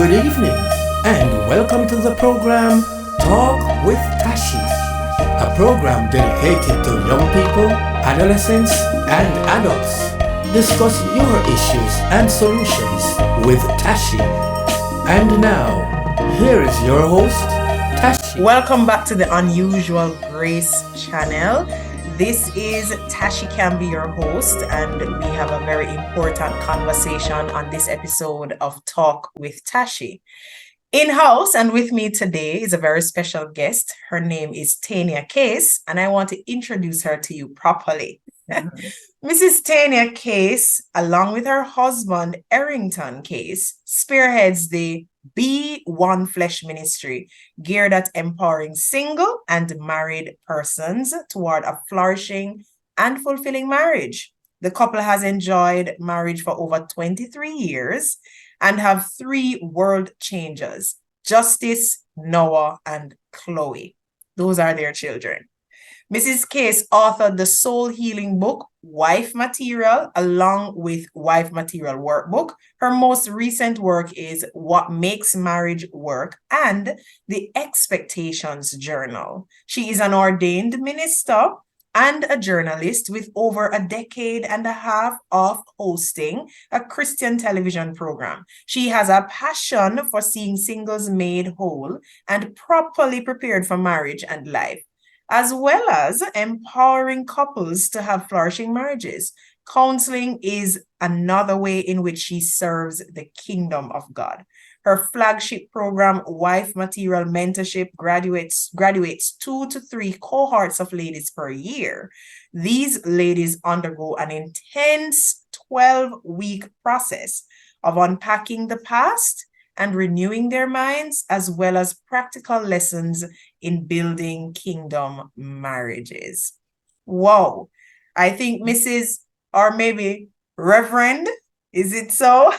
Good evening, and welcome to the program Talk with Tashi, a program dedicated to young people, adolescents, and adults. Discuss your issues and solutions with Tashi. And now, here is your host, Tashi. Welcome back to the Unusual Grace channel. This is Tashi can be your host, and we have a very important conversation on this episode of Talk with Tashi. In-house and with me today is a very special guest. Her name is Tania Case, and I want to introduce her to you properly. Mrs. Tania Case, along with her husband, Errington Case, spearheads the Be One Flesh ministry geared at empowering single and married persons toward a flourishing and fulfilling marriage. The couple has enjoyed marriage for over 23 years and have three world changers: Justice, Noah, and Chloe. Those are their children. Mrs. Case authored the soul healing book, Wife Material, along with Wife Material Workbook. Her most recent work is What Makes Marriage Work and the Expectations Journal. She is an ordained minister and a journalist with over a decade and a half of hosting a Christian television program. She has a passion for seeing singles made whole and properly prepared for marriage and life, as well as empowering couples to have flourishing marriages. Counseling is another way in which she serves the kingdom of God. Her flagship program, Wife Material Mentorship, graduates 2 to 3 cohorts of ladies per year. These ladies undergo an intense 12-week process of unpacking the past and renewing their minds, as well as practical lessons in building kingdom marriages. Wow. I think Mrs. or maybe Reverend, is it so?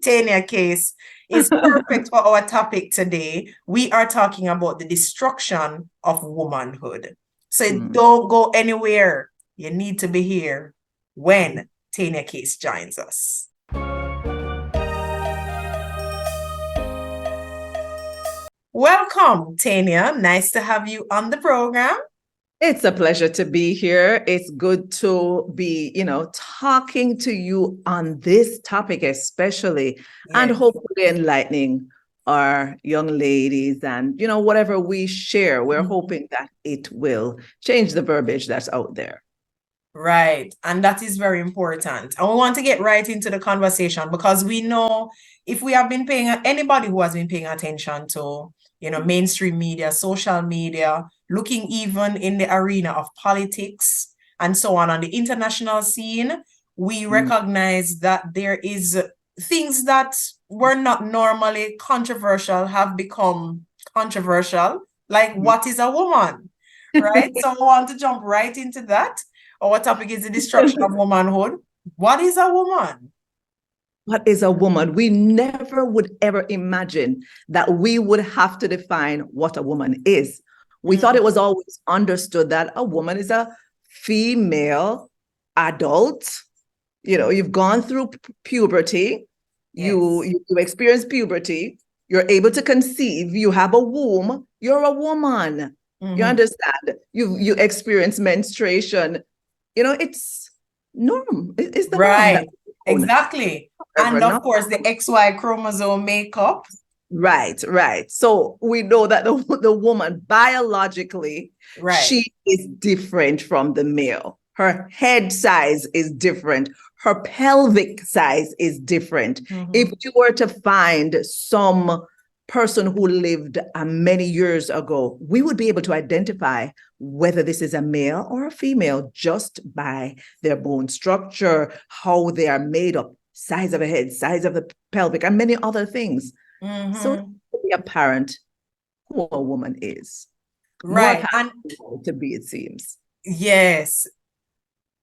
Tania Case is perfect for our topic today. We are talking about the destruction of womanhood. So don't go anywhere. You need to be here when Tania Case joins us. Welcome, Tania. Nice to have you on the program. It's a pleasure to be here. It's good to be, talking to you on this topic, especially, and hopefully enlightening our young ladies and, whatever we share, we're hoping that it will change the verbiage that's out there. Right. And that is very important. And we want to get right into the conversation because we know if we have been anybody who has been paying attention to, mainstream media, social media, looking even in the arena of politics and so on the international scene, we recognize that there is things that were not normally controversial have become controversial, like what is a woman, right? So I want to jump right into that. Our topic is the destruction of womanhood. What is a woman? What is a woman? We never would ever imagine that we would have to define what a woman is. We thought it was always understood that a woman is a female adult. You've gone through puberty. Yes. You experience puberty. You're able to conceive. You have a womb. You're a woman. You understand? You experience menstruation. It's norm. It's the right. Norm. Exactly. And of course, the XY chromosome makeup. Right. So we know that the woman biologically, she is different from the male. Her head size is different. Her pelvic size is different. If you were to find some person who lived many years ago, we would be able to identify whether this is a male or a female just by their bone structure, how they are made up, size of a head, size of the pelvic, and many other things. So it will be apparent who a woman is. Right. And to be, it seems. Yes.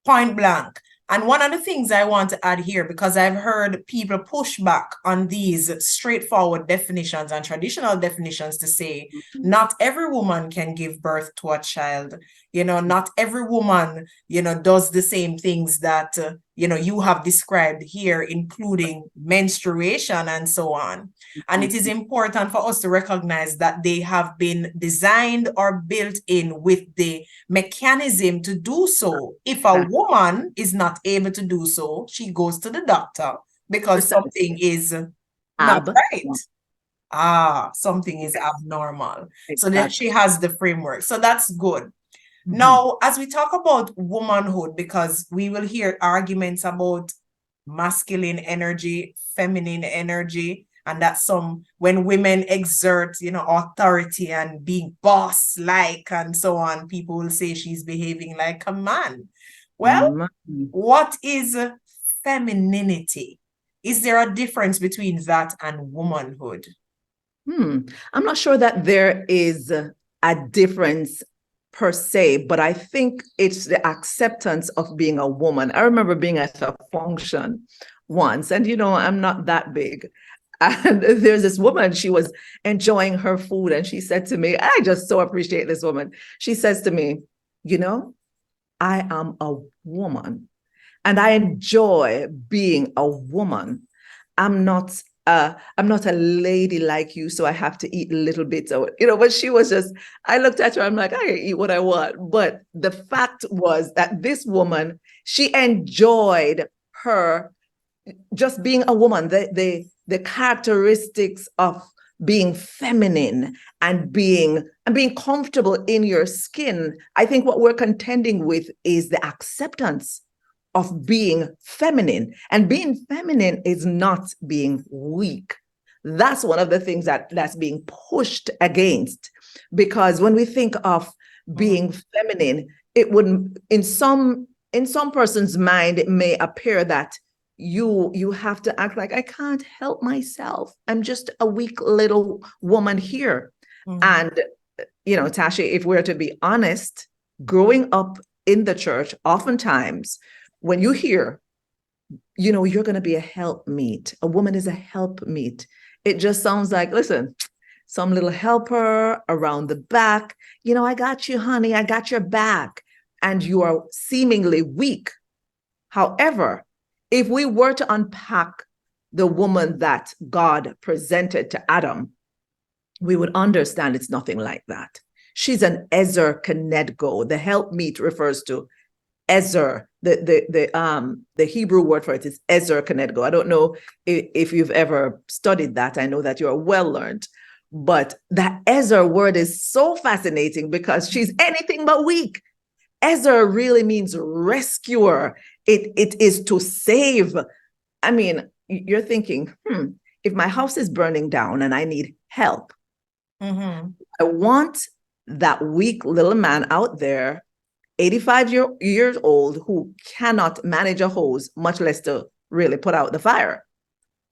Point blank. And one of the things I want to add here, because I've heard people push back on these straightforward definitions and traditional definitions to say, not every woman can give birth to a child. Not every woman, does the same things that you have described here, including menstruation and so on. And it is important for us to recognize that they have been designed or built in with the mechanism to do so. If a woman is not able to do so, she goes to the doctor because something is not right. Something is abnormal. So that she has the framework. So that's good. Now, as we talk about womanhood, because we will hear arguments about masculine energy, feminine energy, and that when women exert, authority and being boss-like and so on, people will say she's behaving like a man. Well, what is femininity? Is there a difference between that and womanhood? I'm not sure that there is a difference per se, but I think it's the acceptance of being a woman. I remember being at a function once, and I'm not that big. And there's this woman, she was enjoying her food, and she said to me, I just so appreciate this woman. She says to me, I am a woman, and I enjoy being a woman. I'm not a lady like you, so I have to eat a little bit. So, but she was I looked at her, I'm like, I can eat what I want. But the fact was that this woman, she enjoyed her just being a woman, the characteristics of being feminine and being comfortable in your skin. I think what we're contending with is the acceptance of being feminine. And being feminine is not being weak. That's one of the things that's being pushed against. Because when we think of being feminine, it would, in some person's mind, it may appear that you have to act like, I can't help myself. I'm just a weak little woman here. And, Tashi, if we're to be honest, growing up in the church, oftentimes, when you hear, you're going to be a helpmeet, a woman is a helpmeet, it just sounds like, listen, some little helper around the back, I got you, honey, I got your back, and you are seemingly weak. However, if we were to unpack the woman that God presented to Adam, we would understand it's nothing like that. She's an Ezer Kenedgo. The helpmeet refers to Ezer. The Hebrew word for it is Ezer Kenedgo. I don't know if you've ever studied that. I know that you're well learned, but that Ezer word is so fascinating because she's anything but weak. Ezer really means rescuer. It is to save. I mean, you're thinking, if my house is burning down and I need help, I want that weak little man out there, 85 years old, who cannot manage a hose, much less to really put out the fire.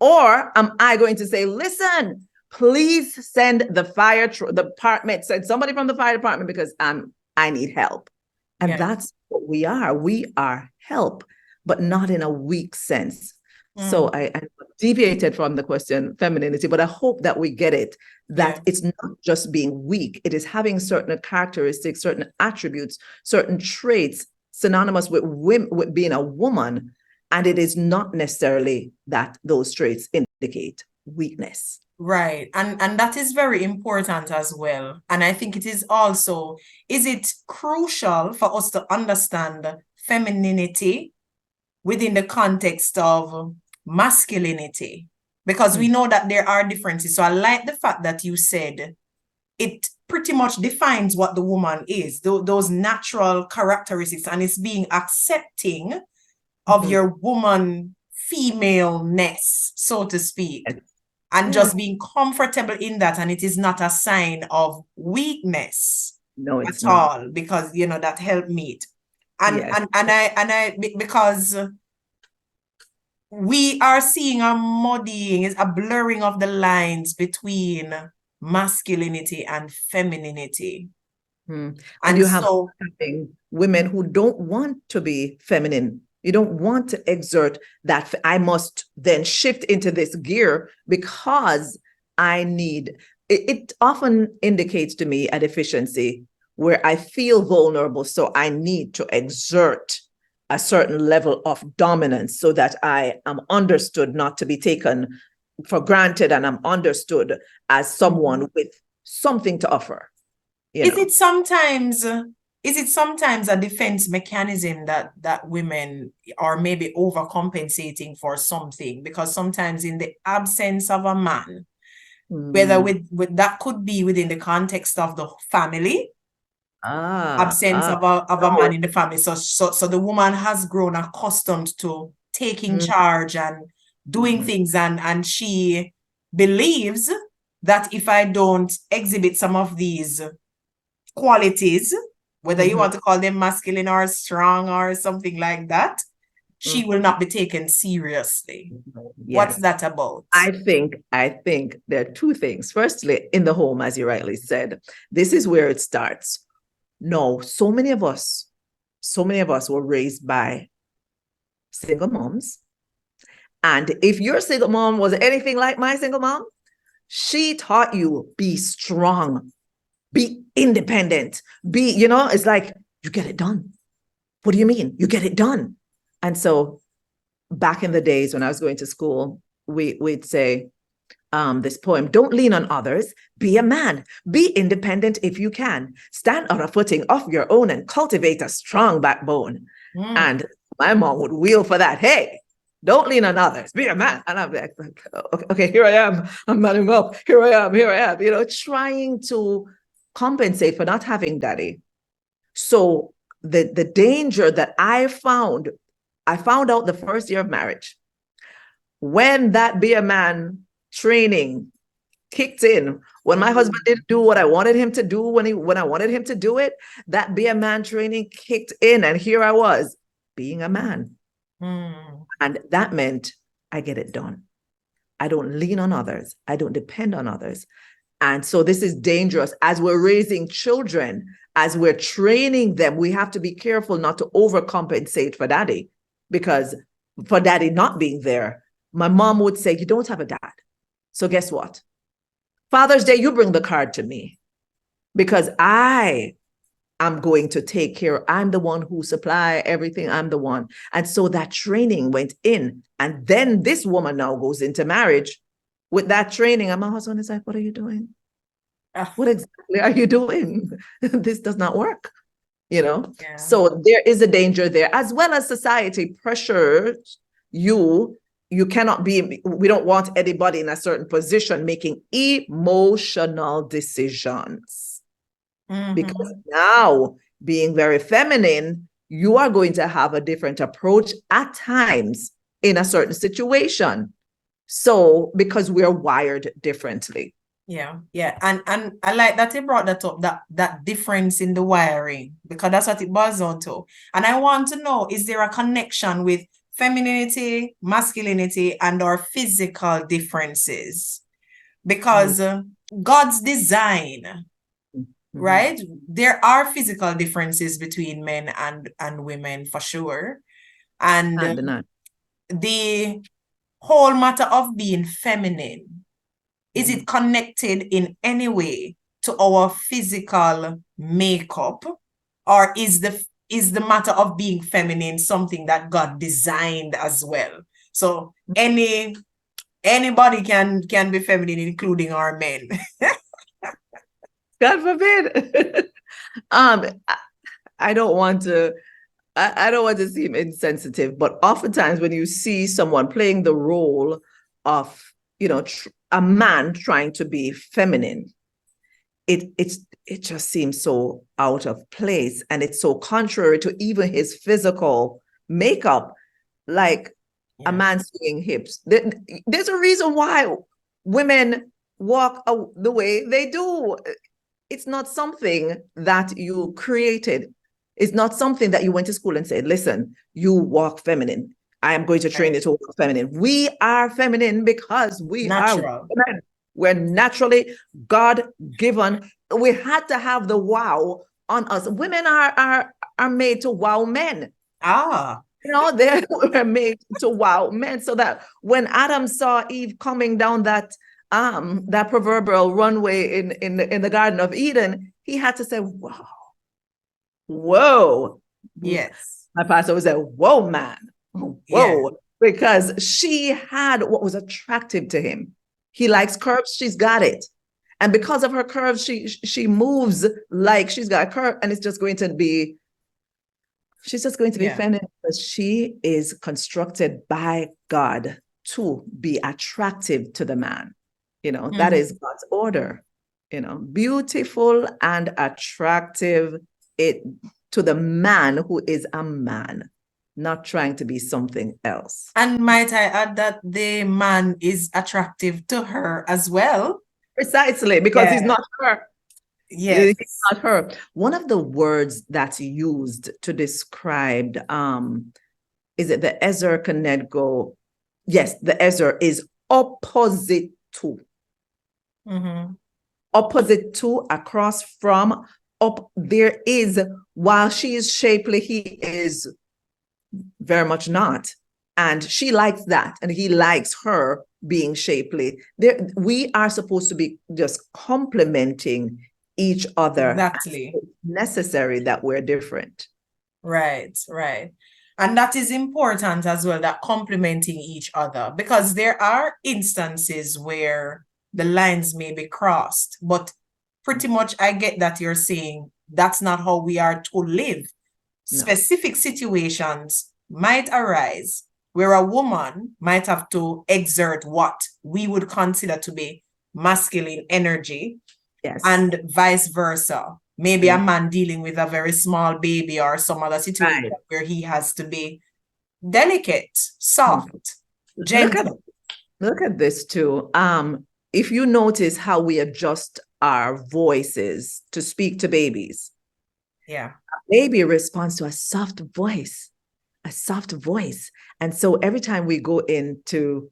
Or am I going to say, listen, please send the fire department, send somebody from the fire department because I need help. And that's what we are. We are help, but not in a weak sense. So I deviated from the question, femininity, but I hope that we get it, that it's not just being weak. It is having certain characteristics, certain attributes, certain traits synonymous with being a woman. And it is not necessarily that those traits indicate weakness. Right. And that is very important as well. And I think it is also, is it crucial for us to understand femininity within the context of masculinity? Because we know that there are differences. So I like the fact that you said it pretty much defines what the woman is, those natural characteristics, and it's being accepting of your woman femaleness, so to speak. And just being comfortable in that, and it is not a sign of weakness at all, because that helped me. Because we are seeing a muddying, a blurring of the lines between masculinity and femininity. And you have women who don't want to be feminine. You don't want to exert that. I must then shift into this gear because I need it. Often indicates to me a deficiency where I feel vulnerable. So I need to exert a certain level of dominance so that I am understood, not to be taken for granted, and I'm understood as someone with something to offer. Is it sometimes a defense mechanism that women are maybe overcompensating for something? Because sometimes in the absence of a man, whether with that could be within the context of the family, absence of a man in the family. So the woman has grown accustomed to taking charge and doing things, and she believes that if I don't exhibit some of these qualities, whether you want to call them masculine or strong or something like that, she will not be taken seriously. Yes. What's that about? I think there are two things. Firstly, in the home, as you rightly said, this is where it starts. No, so many of us were raised by single moms. And if your single mom was anything like my single mom, she taught you be strong, be independent, it's like, you get it done. What do you mean? You get it done. And so back in the days when I was going to school, we'd say this poem, don't lean on others, be a man, be independent if you can, stand on a footing of your own and cultivate a strong backbone. And my mom would wheel for that. Hey, don't lean on others, be a man. And I'm like, okay, here I am. I'm manning up. Here I am, trying to compensate for not having daddy. So the danger that I found out the first year of marriage, when that be a man training kicked in, when my husband didn't do what I wanted him to do, when I wanted him to do it, that be a man training kicked in, and here I was being a man. And that meant I get it done. I don't lean on others. I don't depend on others. And so this is dangerous. As we're raising children, as we're training them, we have to be careful not to overcompensate for daddy, because for daddy not being there, my mom would say, you don't have a dad. So guess what? Father's Day, you bring the card to me, because I am going to take care. I'm the one who supply everything. I'm the one. And so that training went in. And then this woman now goes into marriage with that training. And my husband is like, what are you doing? What exactly are you doing? This does not work. Yeah. So there is a danger there, as well as society pressures you. You cannot be, we don't want anybody in a certain position making emotional decisions. Because now, being very feminine, you are going to have a different approach at times in a certain situation. So, because we're wired differently. Yeah. And I like that you brought that up, that difference in the wiring, because that's what it boils down to. And I want to know, is there a connection with femininity, masculinity, and our physical differences? Because God's design, right? There are physical differences between men and women for sure. And the whole matter of being feminine, is it connected in any way to our physical makeup, or is the matter of being feminine something that God designed as well? So anybody can be feminine, including our men. God forbid. I don't want to seem insensitive, but oftentimes when you see someone playing the role of, a man trying to be feminine, it just seems so out of place, and it's so contrary to even his physical makeup, like a man swinging hips. There's a reason why women walk the way they do. It's not something that you created. It's not something that you went to school and said, listen, you walk feminine. I am going to train you to walk feminine. We are feminine because we are women. We're naturally God-given. We had to have the wow on us. Women are made to wow men. They're made to wow men, so that when Adam saw Eve coming down that proverbial runway in the Garden of Eden, he had to say, whoa. Yes. My pastor was like, whoa, man. Whoa. Yeah. Because she had what was attractive to him. He likes curves, she's got it. And because of her curves, she moves like she's got a curve, and it's just going to be, she's just going to be feminine, because she is constructed by God to be attractive to the man. That is God's order. Beautiful and attractive to the man who is a man, not trying to be something else. And might I add that the man is attractive to her as well? Precisely, because he's not her. Yes. He's not her. One of the words that's used to describe, is it the Ezer Kenegdo? Yes, the Ezer is opposite to. Opposite to, across from, up. There is, while she is shapely, he is very much not. And she likes that, and he likes her being shapely. We are supposed to be just complementing each other. Exactly. It's necessary that we're different. Right. And that is important as well, that complementing each other, because there are instances where the lines may be crossed, but pretty much I get that you're saying that's not how we are to live. No. Specific situations might arise where a woman might have to exert what we would consider to be masculine energy. Yes. And vice versa. Maybe a man dealing with a very small baby or some other situation where he has to be delicate, soft, gentle. Look at this too. If you notice how we adjust our voices to speak to babies. Yeah. A baby responds to a soft voice. And so every time we go in to,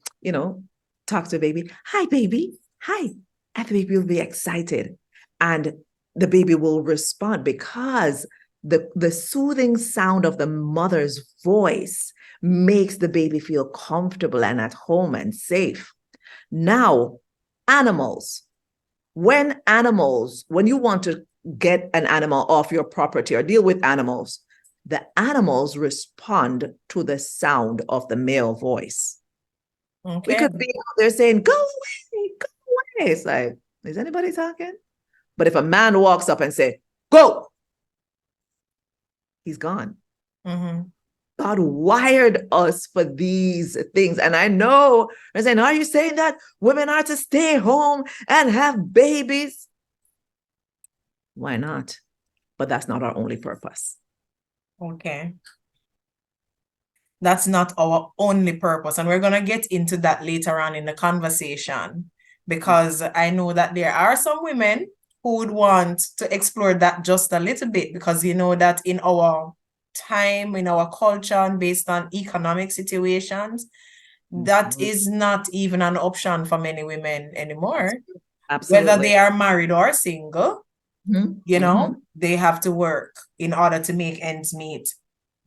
talk to a baby, hi, baby, hi. And the baby will be excited. And the baby will respond because the soothing sound of the mother's voice makes the baby feel comfortable and at home and safe. Now, animals, when you want to get an animal off your property or deal with animals, the animals respond to the sound of the male voice. Okay. We could be out there saying, go away. It's like, is anybody talking? But if a man walks up and say, go, he's gone. God wired us for these things. And I know, I'm saying, are you saying that women are to stay home and have babies? Why not? But that's not our only purpose. Okay. That's not our only purpose. And we're going to get into that later on in the conversation, because I know that there are some women who would want to explore that just a little bit, because you know that in our time, in our culture, and based on economic situations, that is not even an option for many women anymore. Absolutely. Whether they are married or single, they have to work in order to make ends meet.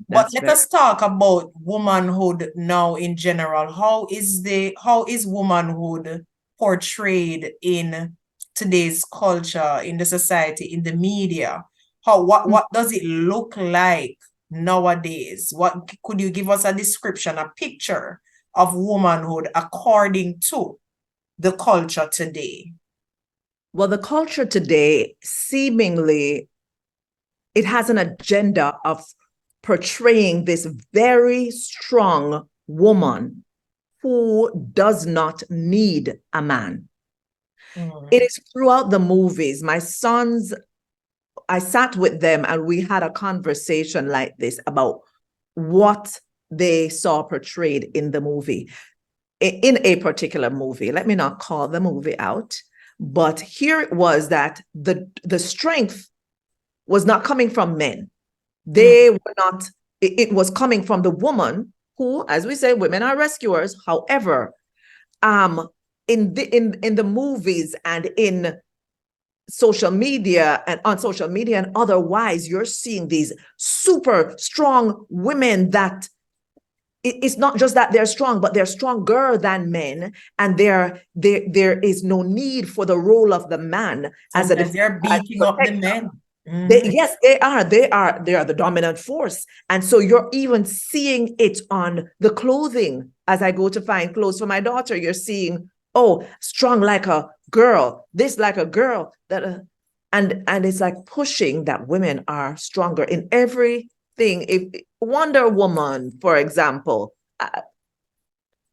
But let us talk about womanhood now in general. How is womanhood portrayed in today's culture, in the society, in the media? What does it look like nowadays? What could you give us a description, a picture of womanhood according to the culture today? Well, the culture today, seemingly, it has an agenda of portraying this very strong woman who does not need a man. It is throughout the movies. My sons, I sat with them and we had a conversation like this about what they saw portrayed in the movie, in a particular movie. Let me not call the movie out, but here it was that the strength was not coming from men. They were not, it was coming from the woman who, as we say, women are rescuers. However, in the movies and in social media and on social media and otherwise, you're seeing these super strong women that it's not just that they're strong, but they're stronger than men, and there is no need for the role of the man as they're beating up the men. Yes, they are. They are the dominant force. And so you're even seeing it on the clothing. As I go to find clothes for my daughter, you're seeing, oh, strong like a girl, this like a girl, that and it's like pushing that women are stronger in everything. If Wonder Woman, for example,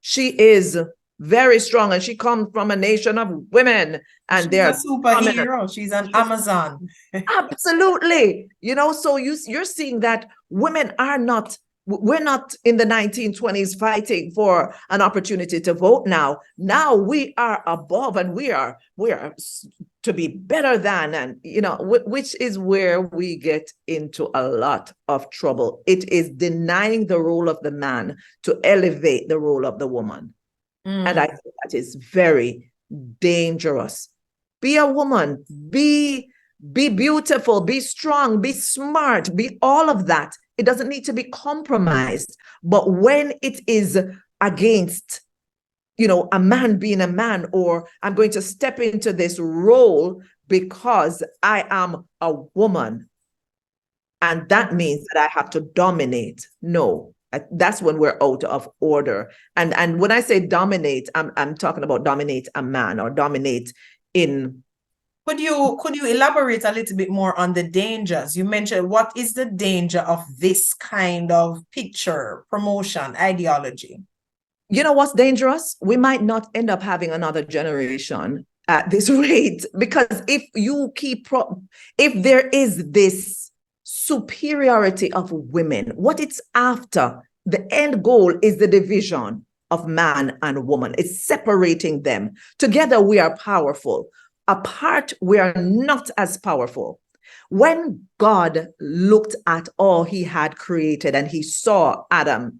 she is very strong, and she comes from a nation of women, and she's a superhero. She's an Amazon. Absolutely. So you're seeing that women are not, we're not in the 1920s fighting for an opportunity to vote now. Now we are above, and we are to be better than, and which is where we get into a lot of trouble. It is denying the role of the man to elevate the role of the woman. And I think that is very dangerous. Be a woman, be beautiful, be strong, be smart, be all of that. It doesn't need to be compromised. But when it is against, a man being a man, or I'm going to step into this role because I am a woman, and that means that I have to dominate. No, that's when we're out of order. And when I say dominate, I'm talking about dominate a man, or dominate in. Could you elaborate a little bit more on the dangers? You mentioned, what is the danger of this kind of picture, promotion, ideology? You know what's dangerous? We might not end up having another generation at this rate, because if there is this superiority of women, what it's after, the end goal is the division of man and woman. It's separating them. Together we are powerful. Apart, we are not as powerful. When God looked at all he had created and he saw Adam,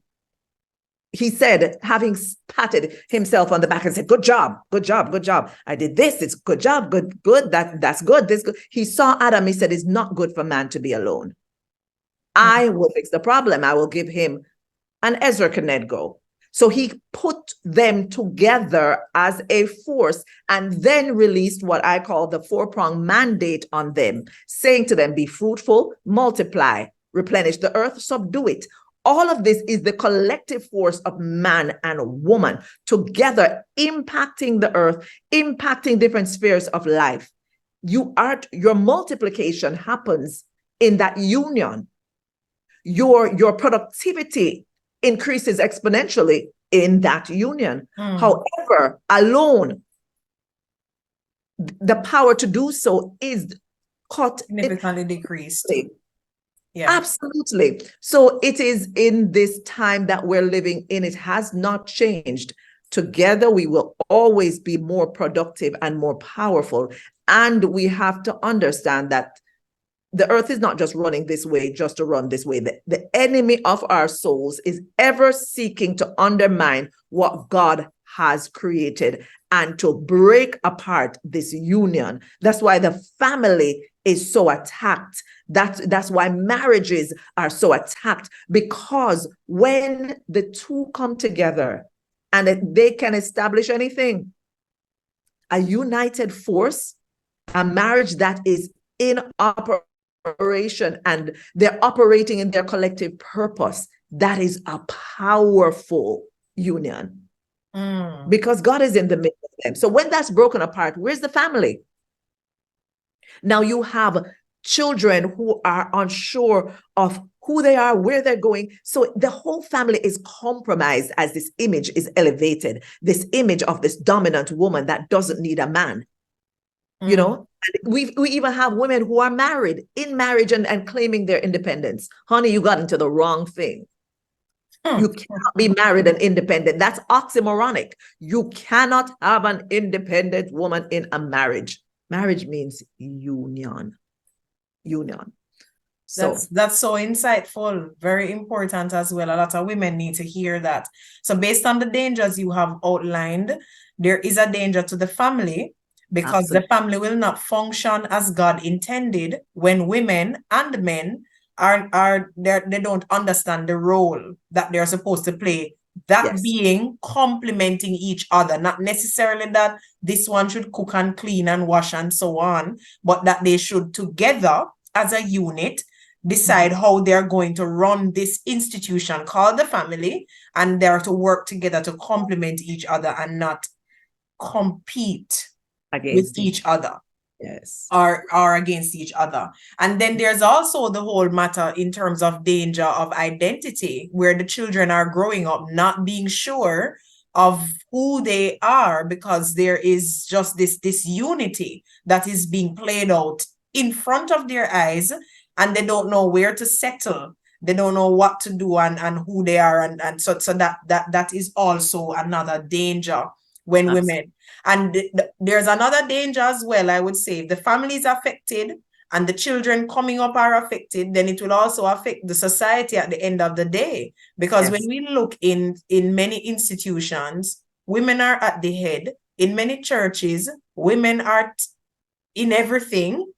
he said, having patted himself on the back and said, good job, good job, good job. I did this, it's good job, good, that's good, this good. He saw Adam, he said, it's not good for man to be alone. I will fix the problem. I will give him an Ezra Kenedgo. So he put them together as a force, and then released what I call the 4-pronged mandate on them, saying to them, be fruitful, multiply, replenish the earth, subdue it. All of this is the collective force of man and woman together, impacting the earth, impacting different spheres of life. Your multiplication happens in that union. Your productivity increases exponentially in that union. However, alone, the power to do so is cut significantly decreased. Yeah. Absolutely. So it is in this time that we're living in, it has not changed. Together, we will always be more productive and more powerful. And we have to understand that the earth is not just running this way just to run this way. The enemy of our souls is ever seeking to undermine what God has created and to break apart this union. That's why the family is so attacked. That's why marriages are so attacked, because when the two come together and they can establish anything, a united force, a marriage that is in operation and they're operating in their collective purpose, that is a powerful union. Because God is in the midst of them. So when that's broken apart, where's the family? Now you have children who are unsure of who they are, where they're going. So the whole family is compromised as this image is elevated, this image of this dominant woman that doesn't need a man. You know, we even have women who are married, in marriage, and claiming their independence. Honey, you got into the wrong thing. You cannot be married and independent. That's oxymoronic. You cannot have an independent woman in a marriage. Marriage means union. So that's so insightful, very important as well. A lot of women need to hear that. So based on the dangers you have outlined, there is a danger to the family, because the family will not function as God intended when women and men they don't understand the role that they're supposed to play. That being complementing each other, not necessarily that this one should cook and clean and wash and so on, but that they should together as a unit decide how they're going to run this institution called the family, and they're to work together to complement each other and not compete with each other. Yes. Or against each other. And then there's also the whole matter in terms of danger of identity, where the children are growing up not being sure of who they are, because there is just this unity that is being played out in front of their eyes, and they don't know where to settle. They don't know what to do and who they are, and so that is also another danger when women. And there's another danger as well, I would say. If the family is affected and the children coming up are affected, then it will also affect the society at the end of the day. Because when we look in many institutions, women are at the head. In many churches, women are in everything.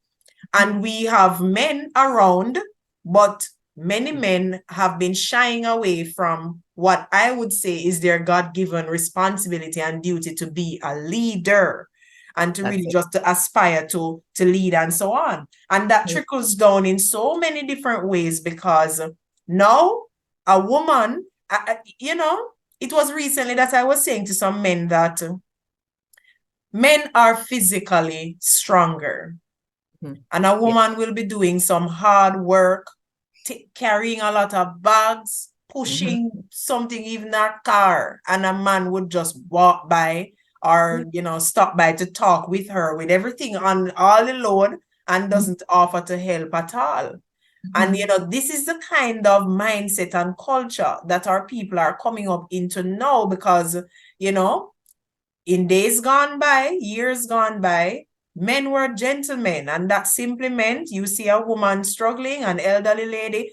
And we have men around, but many men have been shying away from what I would say is their God-given responsibility and duty to be a leader and to really just to aspire to lead and so on. And that trickles down in so many different ways, because now a woman, it was recently that I was saying to some men that men are physically stronger. And a woman will be doing some hard work, carrying a lot of bags, pushing something, even a car, and a man would just walk by or, stop by to talk with her with everything on all the load and doesn't offer to help at all. And, this is the kind of mindset and culture that our people are coming up into now, because, in days gone by, years gone by, men were gentlemen, and that simply meant you see a woman struggling, an elderly lady.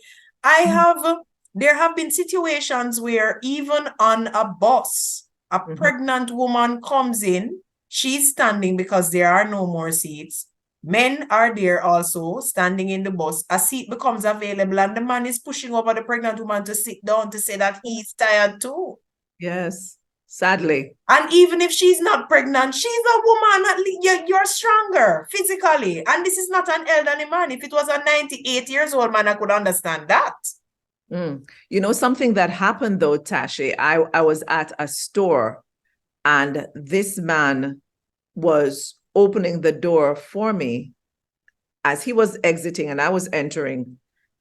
There have been situations where even on a bus, a pregnant woman comes in, she's standing because there are no more seats. Men are there also standing in the bus. A seat becomes available and the man is pushing over the pregnant woman to sit down to say that he's tired too. Yes. Sadly. And even if she's not pregnant, she's a woman. At least you're stronger physically. And this is not an elderly man. If it was a 98 years old man, I could understand that. Something that happened though, Tashi, I was at a store and this man was opening the door for me as he was exiting and I was entering,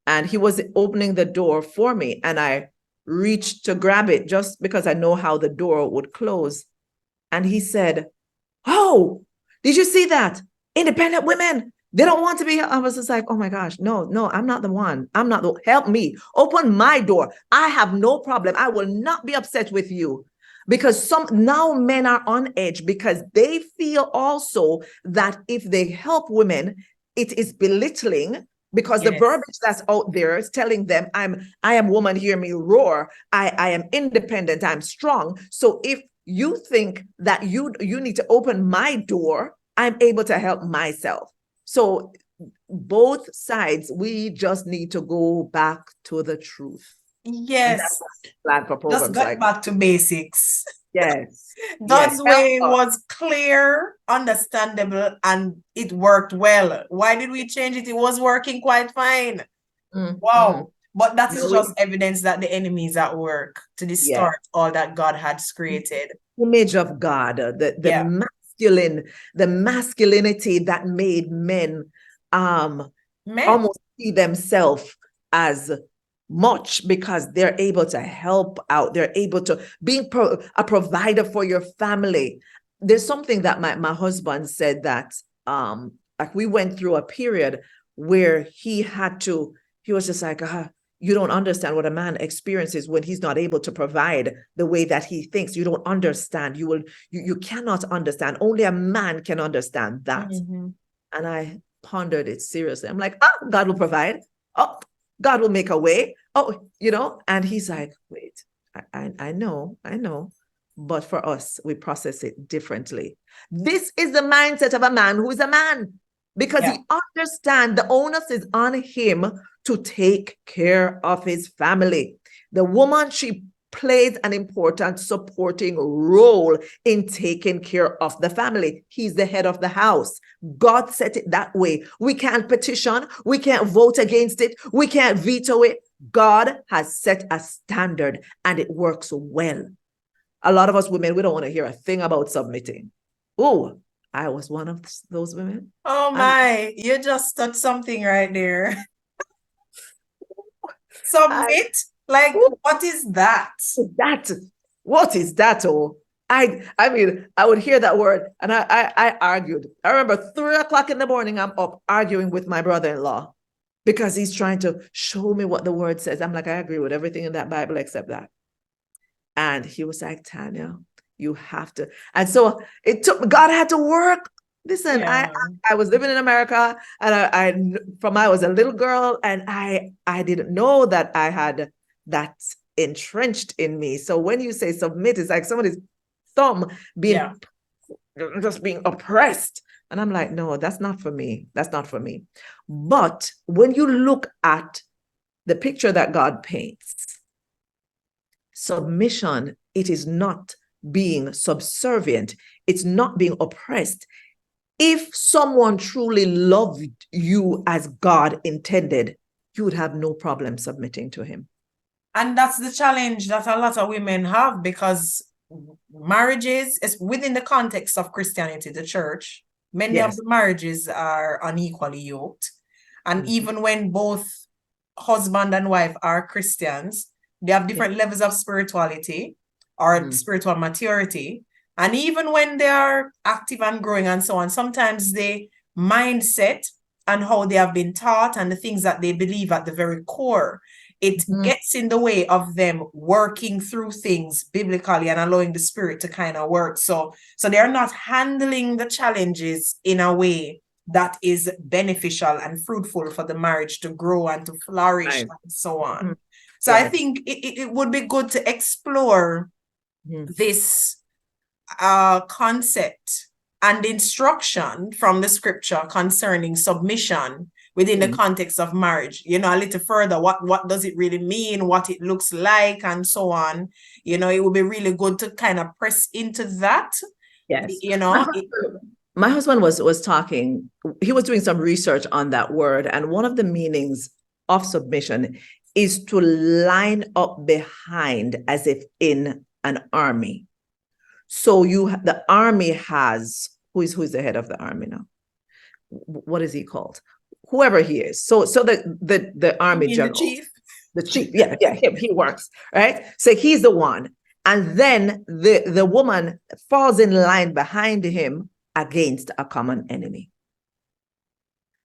and he was opening the door for me, and I reached to grab it just because I know how the door would close. And he said, "Oh, did you see that? Independent women, they don't want to be." I was just like, oh my gosh, no, I'm not the one. Help me. Open my door. I have no problem. I will not be upset with you. Because now men are on edge because they feel also that if they help women, it is belittling. Because the verbiage that's out there is telling them, I am woman, hear me roar. I am independent, I'm strong. So if you think that you need to open my door, I'm able to help myself. So both sides, we just need to go back to the truth. Yes. Just get back to basics. Yes. God's way was clear, understandable, and it worked well. Why did we change it? It was working quite fine. Wow. But that is just evidence that the enemy is at work to distort all that God had created. Image of God, the masculinity that made men almost see themselves as much because they're able to help out. They're able to be a provider for your family. There's something that my husband said that like we went through a period where he was just like, you don't understand what a man experiences when he's not able to provide the way that he thinks. You don't understand. You cannot understand. Only a man can understand that. And I pondered it seriously. I'm like, God will provide. Oh, God will make a way. Oh, and he's like, wait, I know. But for us, we process it differently. This is the mindset of a man who is a man, because he understands the onus is on him to take care of his family. The woman, she plays an important supporting role in taking care of the family. He's the head of the house. God set it that way. We can't petition. We can't vote against it. We can't veto it. God has set a standard and it works well. A lot of us women, we don't want to hear a thing about submitting. Oh, I was one of those women. Oh my, you just touched something right there. Submit? What is that? What is that? Oh, I mean, I would hear that word and I argued. I remember 3:00 in the morning, I'm up arguing with my brother-in-law because he's trying to show me what the word says. I'm like, I agree with everything in that Bible except that. And he was like, Tania, you have to. And so God had to work. Listen, I was living in America and I was a little girl and I didn't know that I had that entrenched in me. So when you say submit, it's like somebody's thumb just being oppressed. And I'm like, no, that's not for me. That's not for me. But when you look at the picture that God paints, submission, it is not being subservient. It's not being oppressed. If someone truly loved you as God intended, you would have no problem submitting to him. And that's the challenge that a lot of women have, because marriages is within the context of Christianity, the church. Many of the marriages are unequally yoked. And even when both husband and wife are Christians, they have different levels of spirituality or spiritual maturity. And even when they are active and growing and so on, sometimes the mindset and how they have been taught and the things that they believe at the very core, it gets in the way of them working through things biblically and allowing the Spirit to kind of work. So they're not handling the challenges in a way that is beneficial and fruitful for the marriage to grow and to flourish and so on. So I think it would be good to explore this concept and instruction from the scripture concerning submission within the context of marriage, a little further. What does it really mean, what it looks like, and so on. It would be really good to kind of press into that. Yes. My husband was talking, he was doing some research on that word, and one of the meanings of submission is to line up behind as if in an army. So the army has, who is the head of the army now? What is he called? Whoever he is. So the army general. The chief. Yeah, him, he works, right? So he's the one. And then the woman falls in line behind him against a common enemy.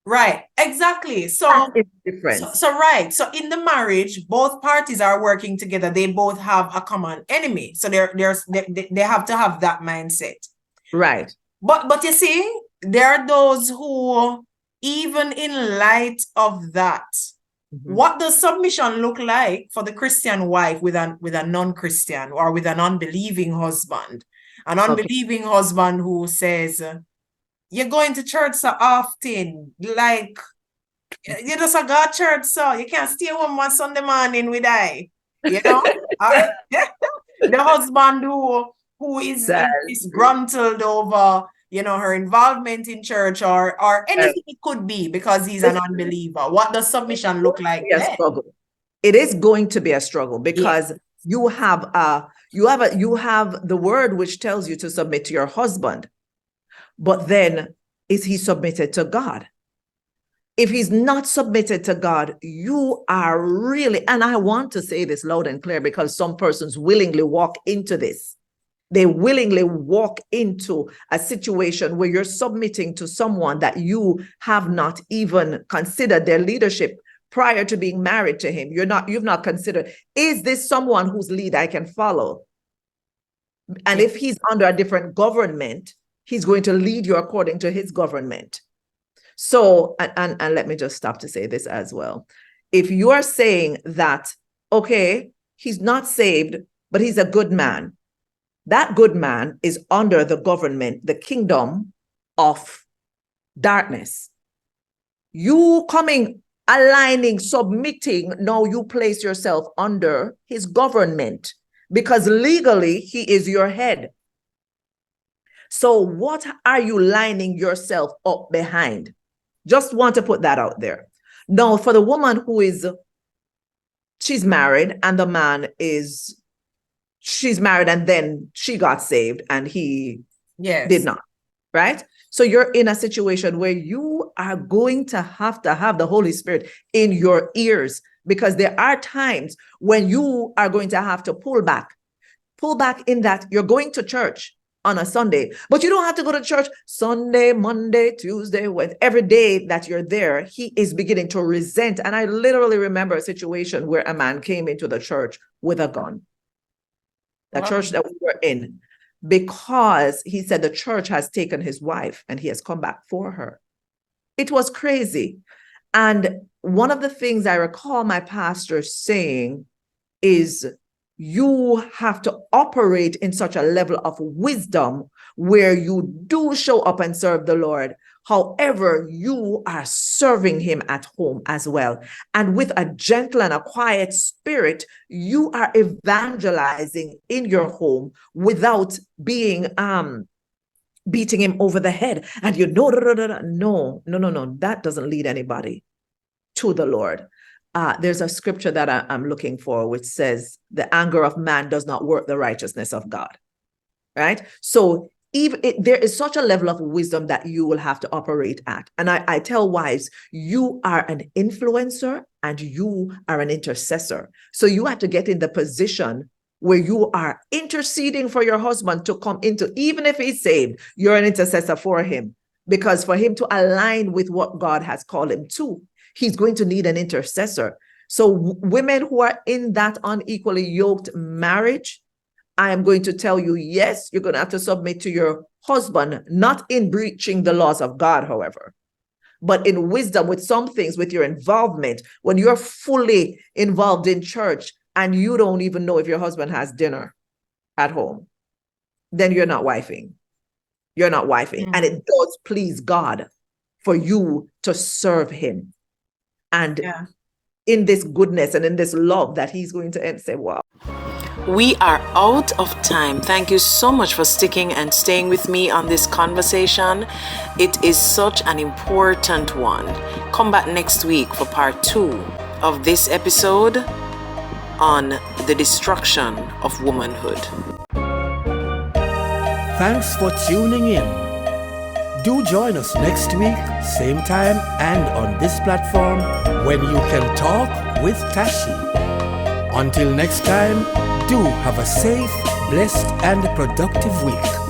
Right, exactly. So it's different. So in the marriage, both parties are working together. They both have a common enemy. So they have to have that mindset. Right. But you see, there are those who, even in light of that, what does submission look like for the Christian wife with a non-Christian or with an unbelieving husband? An unbelieving husband who says, you're going to church so often, like you just go to church, so you can't stay home one Sunday morning with I, the husband who is disgruntled over her involvement in church or anything it could be because he's an unbeliever. What does submission look like then? It is going to be a struggle because you have the word which tells you to submit to your husband. But then, is he submitted to God? If he's not submitted to God, you are really, and I want to say this loud and clear because some persons willingly walk into this. They willingly walk into a situation where you're submitting to someone that you have not even considered their leadership prior to being married to him. You've not considered, is this someone whose lead I can follow? And if he's under a different government, he's going to lead you according to his government. So, and let me just stop to say this as well. If you are saying that, okay, he's not saved, but he's a good man, that good man is under the government, the kingdom of darkness. You coming, aligning, submitting, now you place yourself under his government. because legally he is your head. So what are you lining yourself up behind? Just want to put that out there. Now, for the woman who she's married and the man she's married and then she got saved and he did not, right? So you're in a situation where you are going to have the Holy Spirit in your ears, because there are times when you are going to have to pull back in that you're going to church on a Sunday, but you don't have to go to church Sunday, Monday, Tuesday, every day that you're there. He is beginning to resent. And I literally remember a situation where a man came into the church with a gun, the church that we were in, because he said the church has taken his wife and he has come back for her. It was crazy. And one of the things I recall my pastor saying is, you have to operate in such a level of wisdom where you do show up and serve the Lord. However, you are serving him at home as well. And with a gentle and a quiet spirit, you are evangelizing in your home without being beating him over the head. And no, that doesn't lead anybody to the Lord. There's a scripture that I'm looking for, which says, the anger of man does not work the righteousness of God, right? So there is such a level of wisdom that you will have to operate at. And I tell wives, you are an influencer and you are an intercessor. So you have to get in the position where you are interceding for your husband to come into, even if he's saved, you're an intercessor for him, because for him to align with what God has called him to, he's going to need an intercessor. So women who are in that unequally yoked marriage, I am going to tell you, yes, you're going to have to submit to your husband, not in breaching the laws of God, however, but in wisdom with some things, with your involvement. When you're fully involved in church and you don't even know if your husband has dinner at home, then you're not wifing. You're not wifing. And it does please God for you to serve him. And in this goodness and in this love that he's going to end, say, wow. We are out of time. Thank you so much for sticking and staying with me on this conversation. It is such an important one. Come back next week for part 2 of this episode on the destruction of womanhood. Thanks for tuning in. Do join us next week, same time and on this platform, when you can talk with Tashi. Until next time, do have a safe, blessed and productive week.